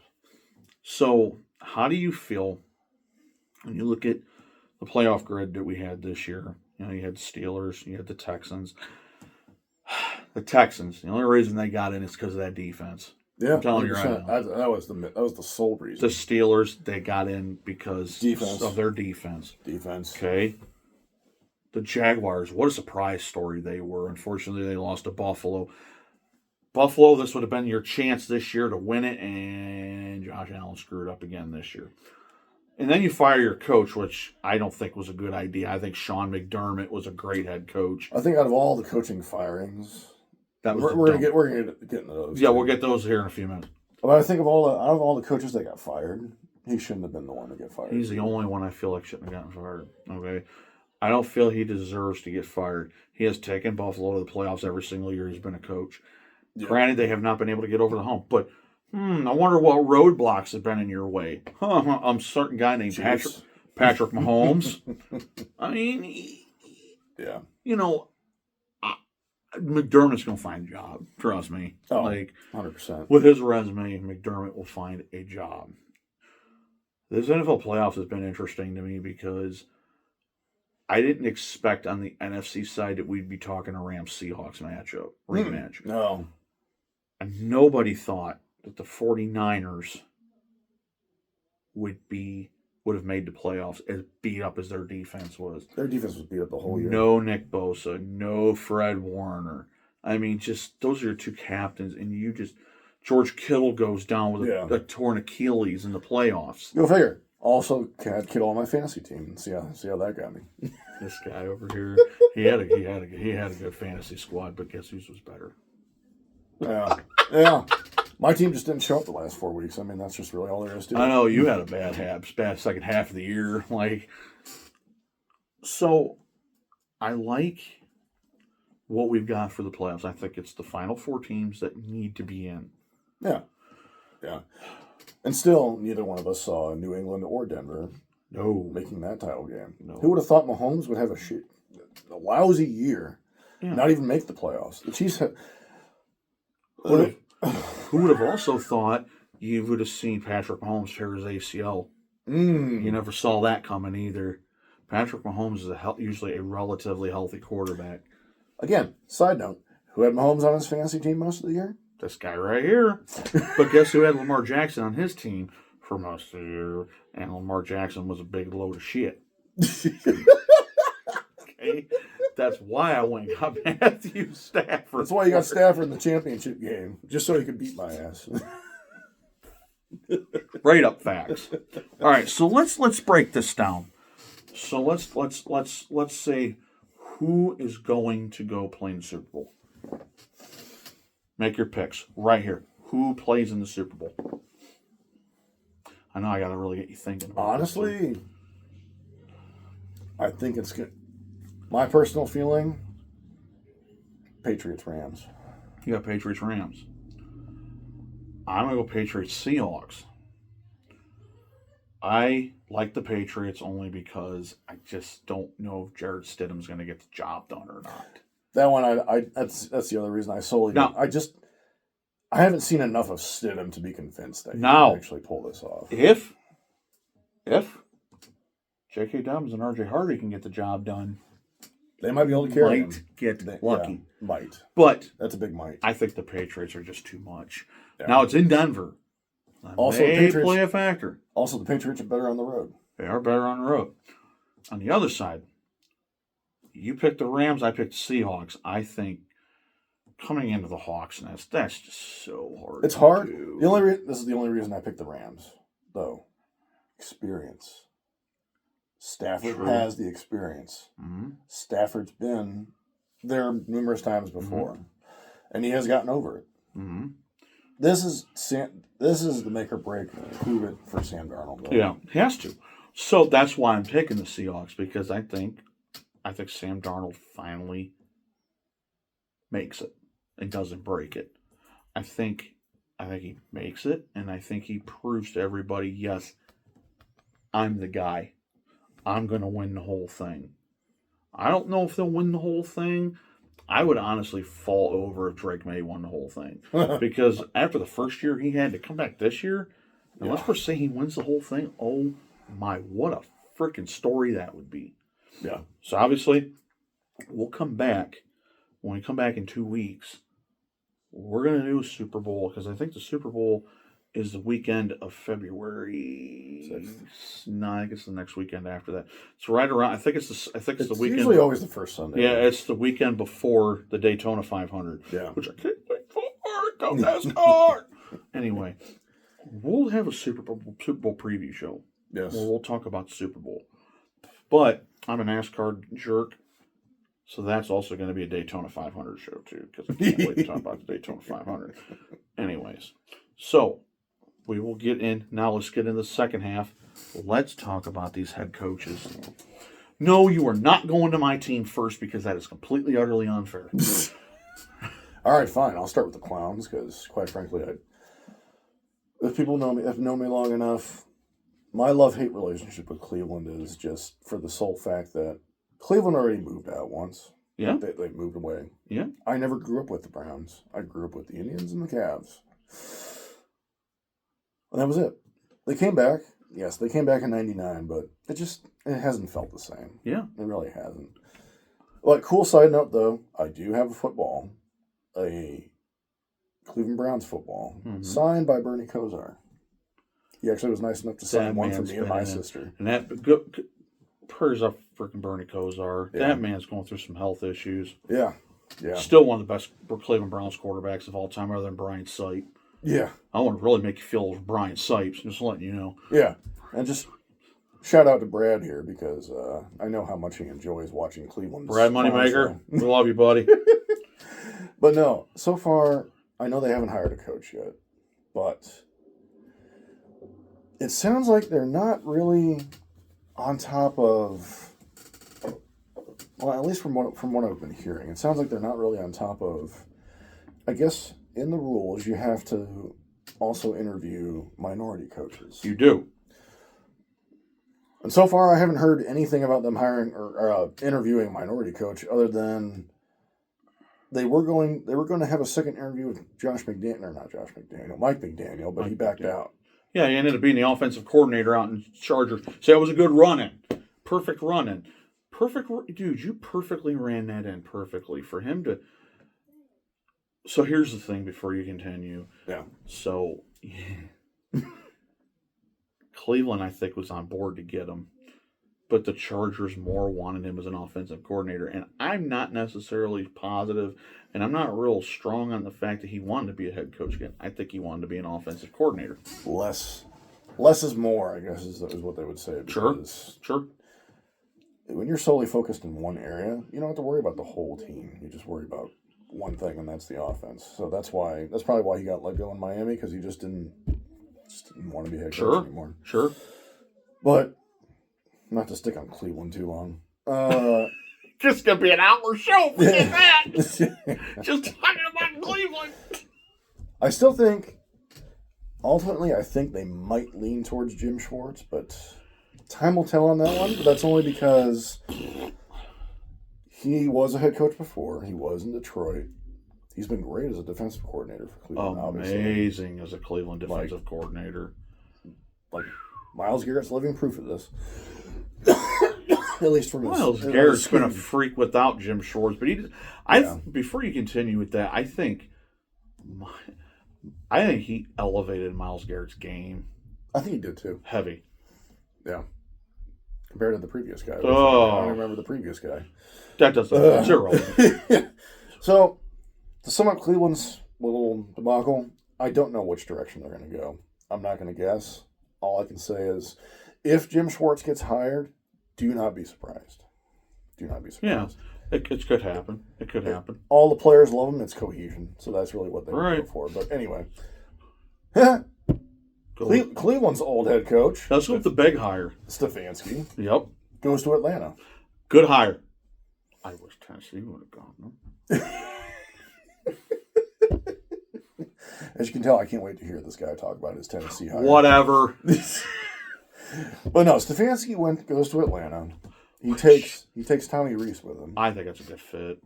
A: So how do you feel when you look at the playoff grid that we had this year? You know, you had the Steelers, you had the Texans. The Texans, the only reason they got in is because of that defense.
B: Yeah,
A: I'm telling you right now.
B: That was the sole reason.
A: The Steelers, they got in because of their defense. Okay. The Jaguars, what a surprise story they were. Unfortunately, they lost to Buffalo. Buffalo, this would have been your chance this year to win it, and Josh Allen screwed up again this year. And then you fire your coach, which I don't think was a good idea. I think Sean McDermott was a great head coach.
B: I think out of all the coaching firings, we're gonna get into those.
A: Yeah, we'll get those here in a few minutes.
B: But I think out of all the coaches that got fired, he shouldn't have been the one to get fired.
A: He's the only one I feel like shouldn't have gotten fired. Okay, I don't feel he deserves to get fired. He has taken Buffalo to the playoffs every single year he's been a coach. Yeah. Granted, they have not been able to get over the hump, but I wonder what roadblocks have been in your way. I'm a certain guy named Patrick Mahomes. I mean,
B: yeah,
A: you know, McDermott's going to find a job. Trust me.
B: Oh, 100%.
A: With his resume, McDermott will find a job. This NFL playoffs has been interesting to me because I didn't expect on the NFC side that we'd be talking a Rams-Seahawks rematch.
B: No.
A: And nobody thought that the 49ers would have made the playoffs as beat up as their defense was.
B: Their defense was beat up the whole year.
A: No Nick Bosa, no Fred Warner. I mean, just those are your two captains, and George Kittle goes down with a torn Achilles in the playoffs.
B: Go figure. Also had Kittle on my fantasy team. See how that got me.
A: This guy over here, he had a good fantasy squad, but guess whose was better?
B: Yeah. My team just didn't show up the last 4 weeks. I mean, that's just really all there is to it.
A: I know you had a bad second half of the year. So I like what we've got for the playoffs. I think it's the final 4 teams that need to be in.
B: Yeah. And still, neither one of us saw New England or Denver making that title game. No. Who would have thought Mahomes would have a lousy year, not even make the playoffs? The Chiefs had...
A: Who would have also thought you would have seen Patrick Mahomes tear his ACL? You never saw that coming either. Patrick Mahomes is usually a relatively healthy quarterback.
B: Again, side note, who had Mahomes on his fantasy team most of the year?
A: This guy right here. But guess who had Lamar Jackson on his team for most of the year? And Lamar Jackson was a big load of shit. Okay? That's why I went and got Matthew Stafford.
B: That's why you got Stafford in the championship game, just so he could beat my ass.
A: Right up facts. All right, so let's break this down. So let's say who is going to go play in the Super Bowl. Make your picks right here. Who plays in the Super Bowl? I know I got to really get you thinking about
B: Honestly, I think it's good. My personal feeling, Patriots Rams.
A: You got Patriots Rams. I'm going to go Patriots Seahawks. I like the Patriots only because I just don't know if Jared Stidham's going to get the job done or not.
B: That one, that's the other reason I solely.
A: No.
B: I haven't seen enough of Stidham to be convinced that he
A: Now,
B: can actually pull this off.
A: If J.K. Dobbins and R.J. Harvey can get the job done,
B: they might be able to carry him.
A: Might get lucky.
B: Yeah, might.
A: But
B: That's a big might.
A: I think the Patriots are just too much.
B: Yeah.
A: Now it's in Denver.
B: Also,
A: they
B: the Patriots
A: play a factor.
B: Also, the Patriots are better on the road.
A: They are better on the road. On the other side, you picked the Rams, I picked the Seahawks. I think coming into the Hawks nest, that's just so hard.
B: It's hard.
A: Do.
B: This is the only reason I picked the Rams, though. Experience. Stafford
A: True.
B: has the experience.
A: Mm-hmm.
B: Stafford's been there numerous times before, and he has gotten over it.
A: Mm-hmm.
B: This is the make or break prove it for Sam Darnold. Though.
A: Yeah, he has to. So that's why I'm picking the Seahawks, because I think Sam Darnold finally makes it and doesn't break it. I think he makes it, and I think he proves to everybody, yes, I'm the guy. I'm going to win the whole thing. I don't know if they'll win the whole thing. I would honestly fall over if Drake May won the whole thing. Because after the first year he had to come back this year, and let's just say he wins the whole thing, oh my, what a freaking story that would be.
B: Yeah.
A: So obviously, we'll come back. When we come back in 2 weeks, we're going to do a Super Bowl, because I think the Super Bowl is the weekend of February 6th. No, I think it's the next weekend after that. It's right around. I think it's the weekend.
B: Usually always the first Sunday.
A: Yeah, it's the weekend before the Daytona 500.
B: Yeah.
A: Which I can't wait for. Go NASCAR! Anyway, we'll have a Super Bowl preview show.
B: Yes.
A: Where we'll talk about the Super Bowl. But I'm a NASCAR jerk, so that's also going to be a Daytona 500 show too, because I can't wait to talk about the Daytona 500. Anyways, so we will get in. Now let's get in the second half. Let's talk about these head coaches. No, you are not going to my team first, because that is completely, utterly unfair.
B: All right, fine. I'll start with the clowns, because quite frankly, if people have known me long enough, my love-hate relationship with Cleveland is just for the sole fact that Cleveland already moved out once.
A: Yeah.
B: They moved away.
A: Yeah.
B: I never grew up with the Browns. I grew up with the Indians and the Cavs. And that was it. They came back. Yes, they came back in '99, but it hasn't felt the same.
A: Yeah.
B: It really hasn't. Like, cool side note, though, I do have a Cleveland Browns football, signed by Bernie Kosar. He actually was nice enough to sign one for me and my sister.
A: And that prayers up freaking Bernie Kosar. Yeah. That man's going through some health issues.
B: Yeah. Yeah.
A: Still one of the best Cleveland Browns quarterbacks of all time, other than Brian Sipe.
B: Yeah.
A: I want to really make you feel Brian Sipes, just letting you know.
B: Yeah. And just shout out to Brad here, because I know how much he enjoys watching Cleveland.
A: Brad Moneymaker, we love you, buddy.
B: But no, so far, I know they haven't hired a coach yet, but it sounds like they're not really on top of, well, at least from what I've been hearing, it sounds like they're not really on top of, I guess in the rules, you have to also interview minority coaches.
A: You do.
B: And so far, I haven't heard anything about them hiring or interviewing a minority coach, other than they were going to have a second interview with Mike McDaniel, but he backed out.
A: Yeah, he ended up being the offensive coordinator out in Chargers. So that was a good run-in. Perfect run-in. Dude, you perfectly ran that in perfectly for him to. So here's the thing before you continue.
B: Yeah.
A: So Cleveland, I think, was on board to get him. but the Chargers more wanted him as an offensive coordinator. And I'm not necessarily positive, and I'm not real strong on the fact that he wanted to be a head coach again. I think he wanted to be an offensive coordinator.
B: Less is more, I guess, is what they would say.
A: Sure.
B: When you're solely focused in one area, you don't have to worry about the whole team. You just worry about one thing, and that's the offense. So that's probably why he got let go in Miami, because he just didn't want to be head coach anymore.
A: Sure.
B: But not to stick on Cleveland too long.
A: Just gonna be an hour show. Forget that. Just talking about Cleveland.
B: I still think, ultimately, they might lean towards Jim Schwartz, but time will tell on that one. But that's only because he was a head coach before. He was in Detroit. He's been great as a defensive coordinator for Cleveland.
A: Amazing as a Cleveland defensive coordinator.
B: Like Myles Garrett's living proof of this. At least from
A: Myles Garrett's been a freak without Jim Schwartz, but before you continue with that, I think he elevated Myles Garrett's game.
B: I think he did too.
A: Heavy.
B: Yeah. Compared to the previous guy. I don't remember the previous guy.
A: That doesn't. Zero.
B: So, to sum up Cleveland's little debacle, I don't know which direction they're going to go. I'm not going to guess. All I can say is, if Jim Schwartz gets hired, do not be surprised. Do not be surprised.
A: Yeah, it could happen. It could happen.
B: All the players love him. It's cohesion. So that's really what they go for. But anyway. Cleveland's old head coach.
A: Let's go with the big hire.
B: Stefanski.
A: Yep.
B: Goes to Atlanta.
A: Good hire. I wish Tennessee would have gone. No?
B: As you can tell, I can't wait to hear this guy talk about his Tennessee hire.
A: Whatever.
B: But no, Stefanski goes to Atlanta. He takes Tommy Reese with him.
A: I think that's a good fit.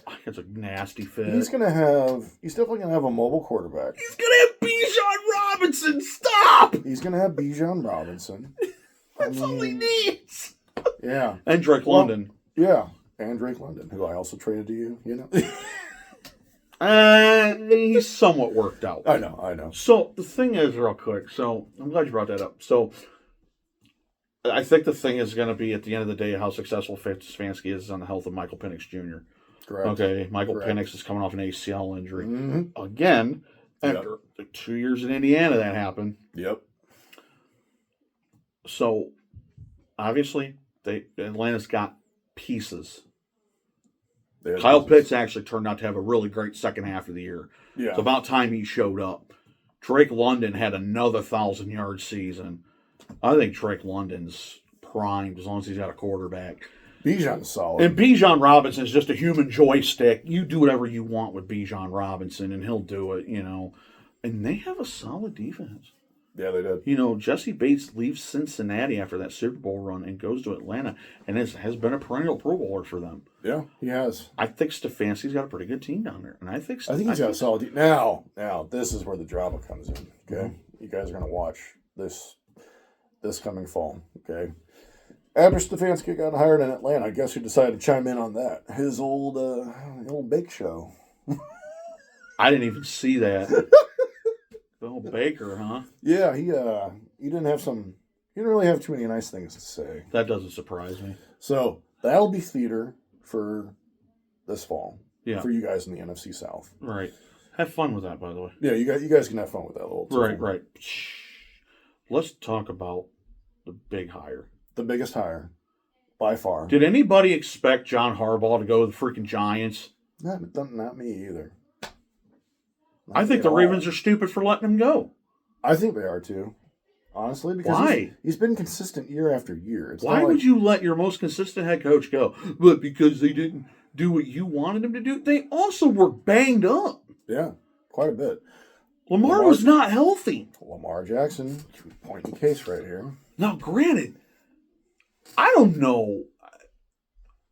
A: I think it's a nasty fit.
B: He's definitely gonna have a mobile quarterback.
A: He's gonna have Bijan Robinson. Stop.
B: He's gonna have Bijan Robinson.
A: That's all he needs.
B: Yeah.
A: And Drake London.
B: Yeah. And Drake London, who I also traded to you,
A: He's somewhat worked out.
B: I know.
A: So the thing is, real quick, so I'm glad you brought that up. So I think the thing is going to be, at the end of the day, how successful Stefanski is on the health of Michael Penix Jr.
B: Correct.
A: Okay, Michael Penix is coming off an ACL injury. Mm-hmm. Again, after 2 years in Indiana, that happened.
B: Yep.
A: So, obviously, Atlanta's got pieces. Kyle Pitts actually turned out to have a really great second half of the year.
B: Yeah.
A: It's about time he showed up. Drake London had another 1,000-yard season. I think Drake London's primed as long as he's got a quarterback.
B: Bijan's solid.
A: And Bijan Robinson is just a human joystick. You do whatever you want with Bijan Robinson, and he'll do it, And they have a solid defense.
B: Yeah, they did.
A: Jesse Bates leaves Cincinnati after that Super Bowl run and goes to Atlanta, and has been a perennial Pro Bowler for them.
B: Yeah, he has.
A: I think Stefanski's got a pretty good team down there, and I think
B: he's got a solid team. Now, this is where the drama comes in. Okay, you guys are going to watch this coming fall. Okay, after Stefanski got hired in Atlanta, I guess he decided to chime in on that. His old bake show.
A: I didn't even see that. Bill Baker, huh?
B: Yeah, he didn't really have too many nice things to say.
A: That doesn't surprise me.
B: So that'll be theater for this fall.
A: Yeah.
B: For you guys in the NFC South.
A: Right. Have fun with that, by the way.
B: Yeah, you guys can have fun with that little team.
A: Right. Let's talk about the big hire.
B: The biggest hire, by far.
A: Did anybody expect John Harbaugh to go to the freaking Giants?
B: Not me either.
A: I think the Ravens are stupid for letting him go.
B: I think they are too. Honestly, because
A: why?
B: He's been consistent year after year.
A: Why would you let your most consistent head coach go? But because they didn't do what you wanted them to do. They also were banged up.
B: Yeah, quite a bit.
A: Lamar was not healthy.
B: Lamar Jackson, point in case right here.
A: Now, granted, I don't know.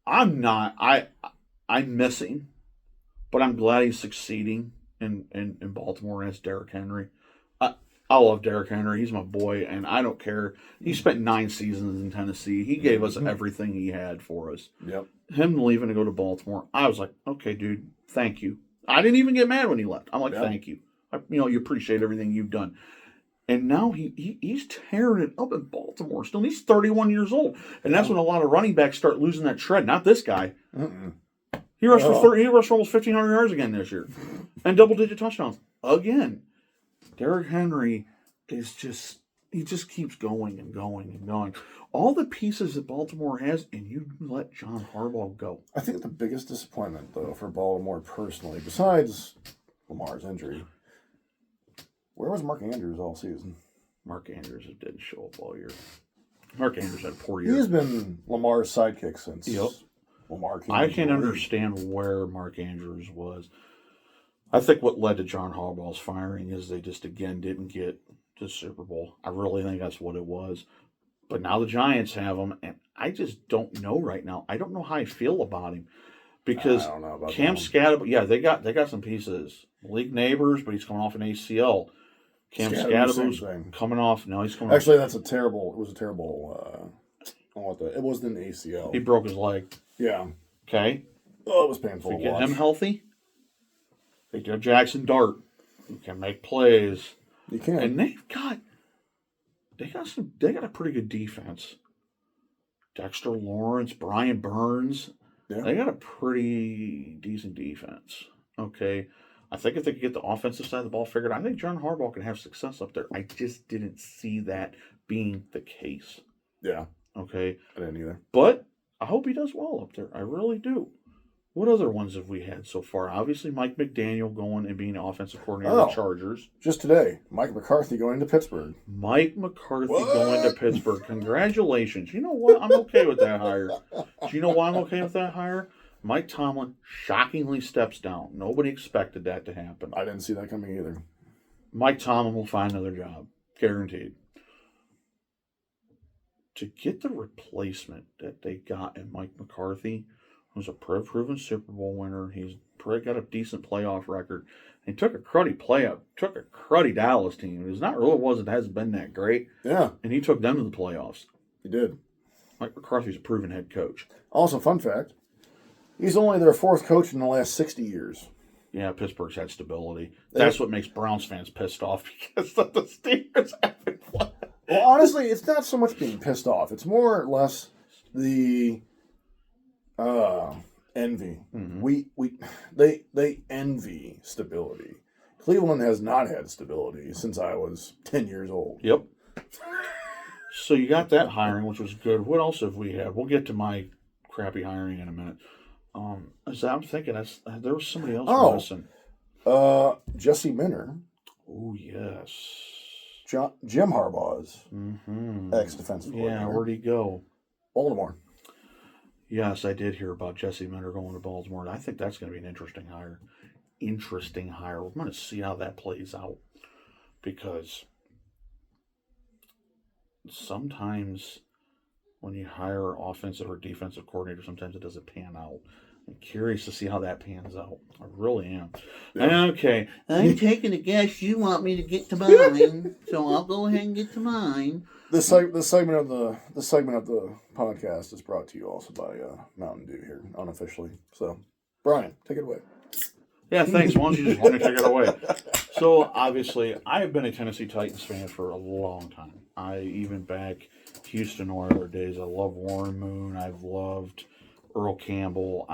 A: I'm missing, but I'm glad he's succeeding in Baltimore as Derrick Henry. I love Derrick Henry. He's my boy, and I don't care. He spent 9 seasons in Tennessee. He gave us everything he had for us.
B: Yep.
A: Him leaving to go to Baltimore, I was like, okay, dude, thank you. I didn't even get mad when he left. I'm like, thank you. You appreciate everything you've done. And now he's tearing it up in Baltimore still. And he's 31 years old. And that's when a lot of running backs start losing that shred. Not this guy.
B: Mm-mm.
A: He rushed he rushed for almost 1,500 yards again this year. And double-digit touchdowns. Again. Derrick Henry is just... He just keeps going and going and going. All the pieces that Baltimore has, and you let John Harbaugh go.
B: I think the biggest disappointment, though, for Baltimore personally, besides Lamar's injury... Where was Mark Andrews all season?
A: Mark Andrews didn't show up all year. Mark Andrews had a poor year.
B: He's been Lamar's sidekick since Lamar came.
A: I can't understand where Mark Andrews was. I think what led to John Harbaugh's firing is they just, again, didn't get to the Super Bowl. I really think that's what it was. But now the Giants have him, and I just don't know right now. I don't know how I feel about him. Because Cam Scadaboo, they got some pieces. Malik Neighbors, but he's coming off an ACL. Cam Scadaboo's coming off. No, he's coming off.
B: Actually, it was a terrible, it wasn't an ACL.
A: He broke his leg.
B: Yeah.
A: Okay.
B: Oh, it was painful
A: to
B: watch.
A: get him healthy, they got Jackson Dart, who can make plays.
B: You can.
A: And they got a pretty good defense. Dexter Lawrence, Brian Burns. Yeah. They got a pretty decent defense. Okay. I think if they could get the offensive side of the ball figured out, I think John Harbaugh can have success up there. I just didn't see that being the case.
B: Yeah.
A: Okay.
B: I didn't either.
A: But I hope he does well up there. I really do. What other ones have we had so far? Obviously, Mike McDaniel going and being offensive coordinator of the Chargers.
B: Just today, Mike McCarthy going to Pittsburgh.
A: Mike McCarthy going to Pittsburgh. Congratulations. You know what? I'm okay with that hire. Do you know why I'm okay with that hire? Mike Tomlin shockingly steps down. Nobody expected that to happen.
B: I didn't see that coming either.
A: Mike Tomlin will find another job. Guaranteed. To get the replacement that they got in Mike McCarthy, who's a proven Super Bowl winner, he's got a decent playoff record. He took a cruddy Dallas team. It hasn't been that great.
B: Yeah.
A: And he took them to the playoffs.
B: He did.
A: Mike McCarthy's a proven head coach.
B: Also, fun fact, he's only their fourth coach in the last 60 years.
A: Yeah, Pittsburgh's had stability. That's what makes Browns fans pissed off because the Steelers haven't won.
B: Well, honestly, it's not so much being pissed off. It's more or less the envy. Mm-hmm. They envy stability. Cleveland has not had stability since I was 10 years old.
A: Yep. So you got that hiring, which was good. What else have we had? We'll get to my crappy hiring in a minute. I'm thinking there was somebody else missing.
B: Jesse Minter.
A: Oh, yes.
B: Jim Harbaugh's ex-defensive coordinator.
A: Yeah, where'd he go?
B: Baltimore.
A: Yes, I did hear about Jesse Minter going to Baltimore. I think that's going to be an interesting hire. We're going to see how that plays out. Because sometimes when you hire an offensive or defensive coordinator, sometimes it doesn't pan out. I'm curious to see how that pans out. I really am. Yeah. Okay. I'm taking a guess you want me to get to mine, so I'll go ahead and get to mine.
B: This segment of the podcast is brought to you also by Mountain Dew here, unofficially. So, Brian, take it away.
A: Yeah, thanks. Why don't you just let me take it away? So, obviously, I have been a Tennessee Titans fan for a long time. Even back Houston Oilers days, I love Warren Moon. I've loved Earl Campbell.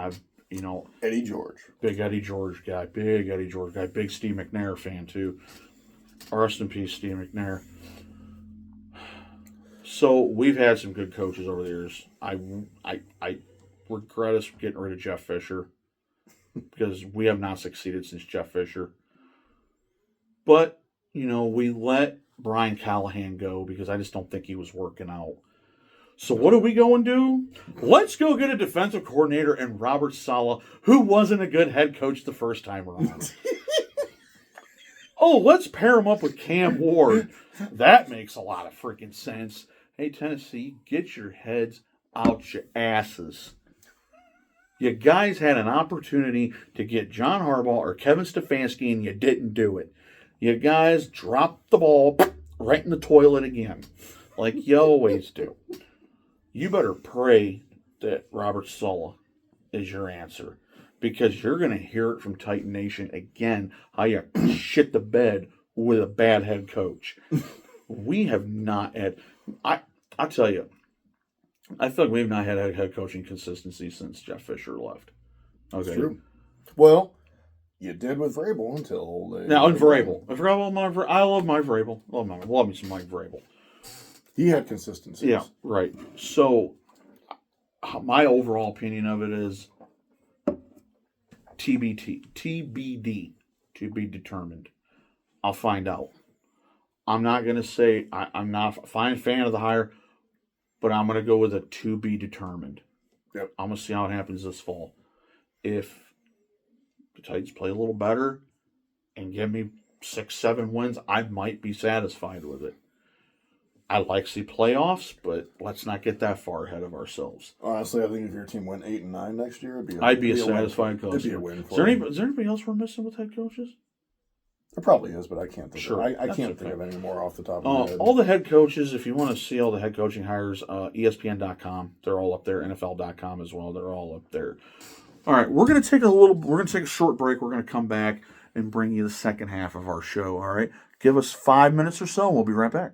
B: Eddie George.
A: Big Eddie George guy. Big Steve McNair fan, too. Rest in peace, Steve McNair. So, we've had some good coaches over the years. I regret us getting rid of Jeff Fisher because we have not succeeded since Jeff Fisher. But, we let Brian Callahan go because I just don't think he was working out. So what do we go and do? Let's go get a defensive coordinator in Robert Saleh, who wasn't a good head coach the first time around. Let's pair him up with Cam Ward. That makes a lot of freaking sense. Hey, Tennessee, get your heads out your asses. You guys had an opportunity to get John Harbaugh or Kevin Stefanski, and you didn't do it. You guys dropped the ball right in the toilet again, like you always do. You better pray that Robert Saleh is your answer, because you're going to hear it from Titan Nation again how you shit the bed with a bad head coach. we have not had. I tell you, I feel like we've not had a head coaching consistency since Jeff Fisher left. Okay.
B: That's true. Well, you did with Vrabel until they.
A: Now, and Vrabel. I love Mike Vrabel. Love me some Mike Vrabel.
B: He had consistency.
A: Yeah, right. So, my overall opinion of it is TBD, to be determined. I'll find out. I'm not going to say I'm not a fan of the hire, but I'm going to go with a to be determined.
B: Yep.
A: I'm going to see how it happens this fall. If the Titans play a little better and give me 6-7 wins, I might be satisfied with it. I like to see playoffs, but let's not get that far ahead of ourselves.
B: Honestly, I think if your team went 8-9 next year,
A: I'd be a satisfied coach.
B: It'd be a win for
A: is there anybody else we're missing with head coaches?
B: There probably is, but I can't think.
A: Sure,
B: I can't think of any more off the top of my head.
A: All the head coaches, if you want to see all the head coaching hires, ESPN.com. They're all up there. NFL.com as well. They're all up there. All right, we're gonna take a short break. We're gonna come back and bring you the second half of our show. All right, give us 5 minutes or so, and we'll be right back.